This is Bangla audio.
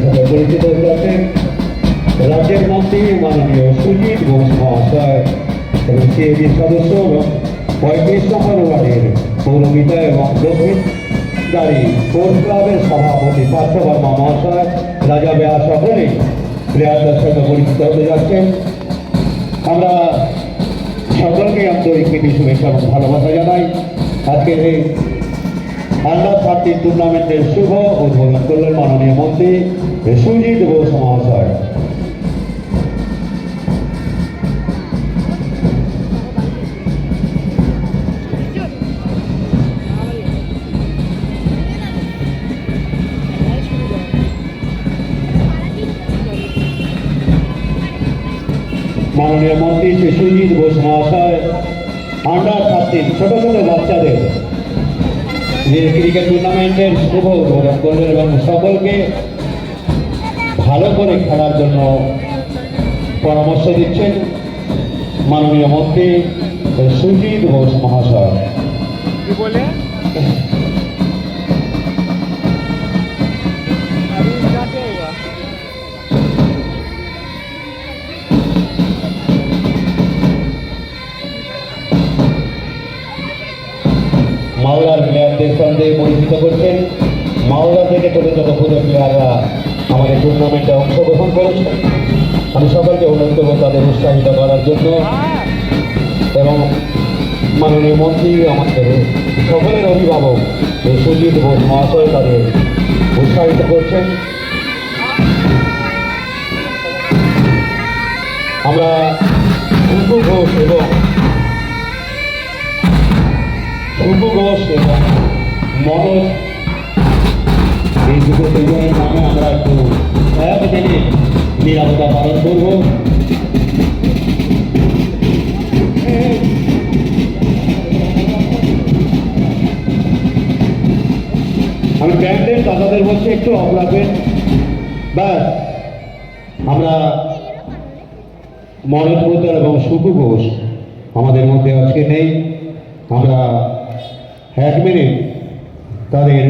সাথে পরিচিত করছেন রাজ্যের মন্ত্রী মাননীয় সুজিত ঘোষ মহাশয় এবং সিএবির সদস্য এবং 35 নম্বর ওয়ার্ডের পৌরপিতা এবং দক্ষিণদারি স্পোর্টস ক্লাবের সভাপতি পার্থ বর্মা মহাশয়, রাজা বেয়া সকলেই প্লেয়ারদের সঙ্গে পরিচিত হতে যাচ্ছেন। আমরা সকলকে আন্তরিক প্রীতি শুভেচ্ছা এবং ভালোবাসা জানাই। আজকের এই আন্ডার-13 টুর্নামেন্টের শুভ উদ্বোধন করলেন মাননীয় মন্ত্রী সুজিত ঘোষ মহাশয়। মাননীয় মন্ত্রী শ্রী সুজিত ঘোষ মহাশয় আন্ডার-13 ছোট ছোট বাচ্চাদের যে ক্রিকেট টুর্নামেন্টের শুভ উদ্বোধন করলেন এবং সকলকে ভালো করে খেলার জন্য পরামর্শ দিচ্ছেন মাননীয় মন্ত্রী সুজিত ঘোষ মহাশয়। কি বলে মালদার প্লেয়ারদের সঙ্গে পরিচিত করছেন। মালদা থেকে ছোট ছোট ক্ষুদ্র প্লেয়াররা আমাদের টুর্নামেন্টে অংশগ্রহণ করেছেন। আমি সকলকে অনুরোধ করবো তাদের উৎসাহিত করার জন্য এবং মাননীয় মন্ত্রী আমাদের সকলের অভিভাবক সুজিত ঘোষ মহাশয় তাদের উৎসাহিত করছেন। আমরা শুভু ঘোষ এবং মনোজ এই দুটো দুজনের নামে আমরা একটু এক মিনিট নিরাপত্তা পালন করব। আমি ব্যান্ডের দাদাদের বলছি একটু অফ রাখবেন। ব্যাস, আমরা মনোজ পোদ্দার এবং শুভু ঘোষ আমাদের মধ্যে আজকে নেই। আমরা 1 মিনিট তাদের